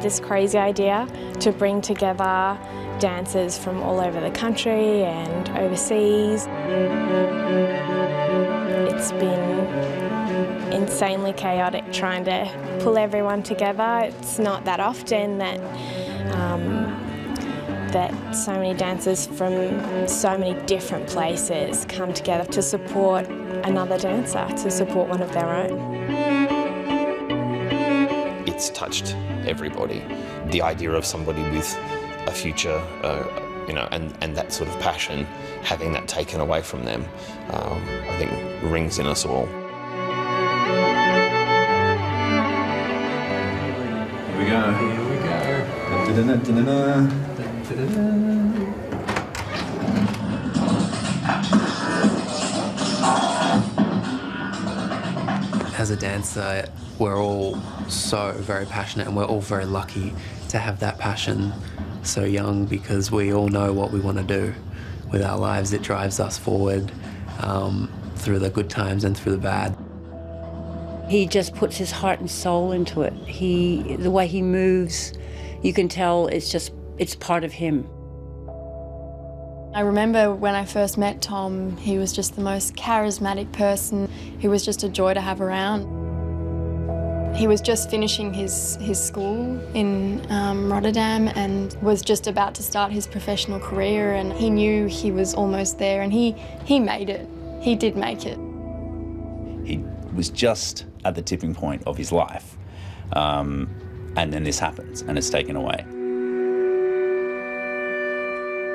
had this crazy idea to bring together dancers from all over the country and overseas. It's been insanely chaotic trying to pull everyone together. It's not that often that that so many dancers from so many different places come together to support another dancer, to support one of their own. It's touched everybody. The idea of somebody with a future, you know, and that sort of passion, having that taken away from them, I think rings in us all. Here we go. Here we go. Da-da-da-da-da-da. As a dancer, we're all so very passionate, and we're all very lucky to have that passion so young, because we all know what we want to do with our lives. It drives us forward through the good times and through the bad. He just puts his heart and soul into it. The way he moves, you can tell it's part of him. I remember when I first met Tom, he was just the most charismatic person. He was just a joy to have around. He was just finishing his school in Rotterdam and was just about to start his professional career, and he knew he was almost there, and he made it. He did make it. He was just at the tipping point of his life, and then this happens and it's taken away.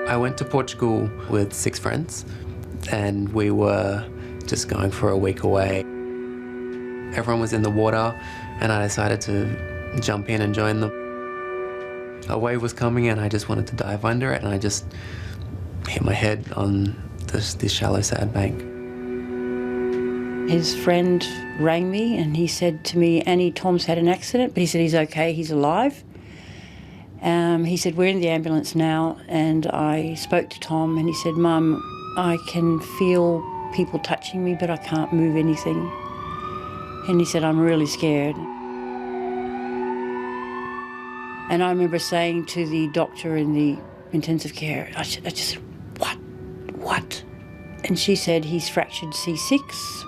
I went to Portugal with 6 friends, and we were just going for a week away. Everyone was in the water, and I decided to jump in and join them. A wave was coming, and I just wanted to dive under it, and I just hit my head on this shallow sandbank. His friend rang me and he said to me, "Annie, Tom's had an accident," but he said he's okay, he's alive. He said, "We're in the ambulance now," and I spoke to Tom and he said, "Mum, I can feel people touching me, but I can't move anything." And he said, "I'm really scared." And I remember saying to the doctor in the intensive care, I just said, what? And she said, "He's fractured C6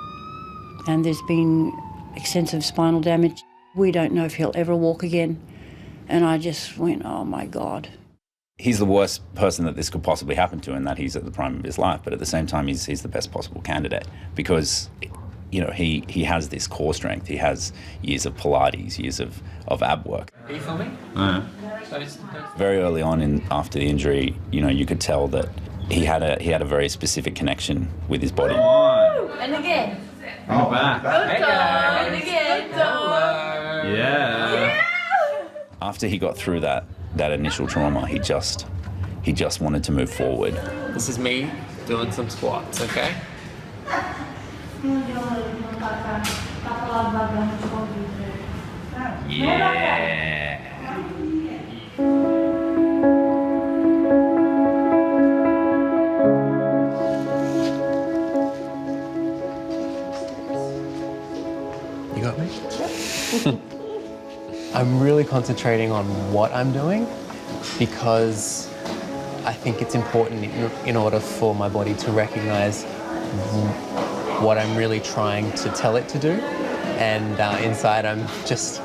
and there's been extensive spinal damage. We don't know if he'll ever walk again." And I just went, oh my God. He's the worst person that this could possibly happen to, in that he's at the prime of his life, but at the same time he's the best possible candidate, because you know, he has this core strength. He has years of Pilates, years of ab work. Are you filming? Very early on after the injury, you know, you could tell that he had a very specific connection with his body. And again. Oh, back. Hey guys. And again. Hello. Yeah. After he got through that initial trauma, he just wanted to move forward. This is me doing some squats, okay? Yeah. You got me? I'm really concentrating on what I'm doing, because I think it's important in order for my body to recognize what I'm really trying to tell it to do. And inside I'm just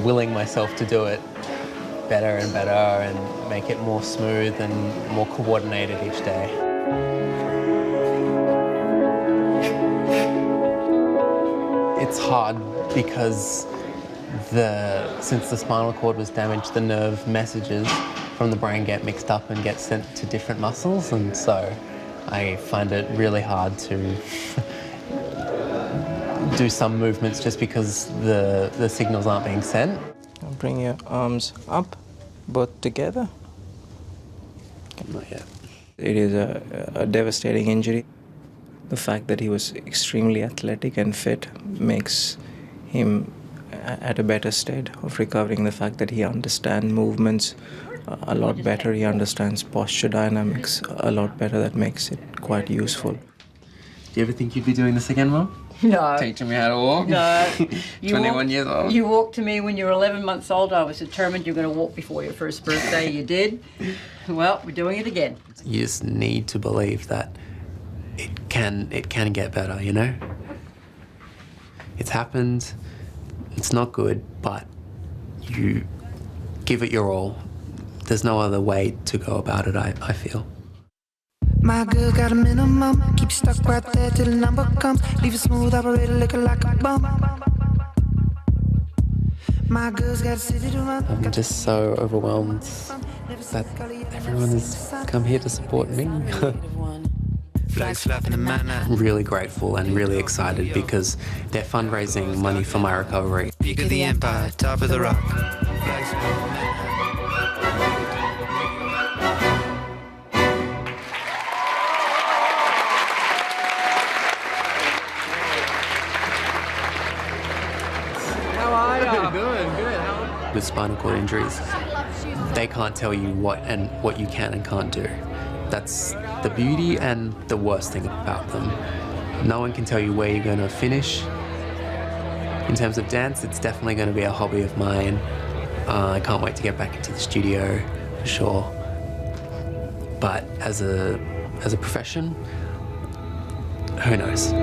willing myself to do it better and better and make it more smooth and more coordinated each day. It's hard because since the spinal cord was damaged, the nerve messages from the brain get mixed up and get sent to different muscles, and so I find it really hard to do some movements just because the signals aren't being sent. Bring your arms up, both together. Not yet. It is a devastating injury. The fact that he was extremely athletic and fit makes him at a better state of recovering. The fact that he understands movements a lot better, he understands posture dynamics a lot better, that makes it quite useful. Do you ever think you'd be doing this again, Mum? No. Teaching me how to walk? No. 21 years old? You walked to me when you were 11 months old. I was determined you were going to walk before your first birthday. You did. Well, we're doing it again. You just need to believe that it can get better, you know? It's happened, it's not good, but you give it your all. There's no other way to go about it, I feel. My girl got a minimum, keep stuck right there till the number comes. Leave a smooth operator looking like a bum. My girl's got a city to run. I'm just so overwhelmed that everyone has come here to support me. Flags flapping in Manhattan. I'm really grateful and really excited because they're fundraising money for my recovery. Peak of the empire, top of the rock. Flags flapping in Manhattan. With spinal cord injuries, they can't tell you what you can and can't do. That's the beauty and the worst thing about them. No one can tell you where you're going to finish. In terms of dance, it's definitely going to be a hobby of mine. I can't wait to get back into the studio, for sure. But as a profession, who knows?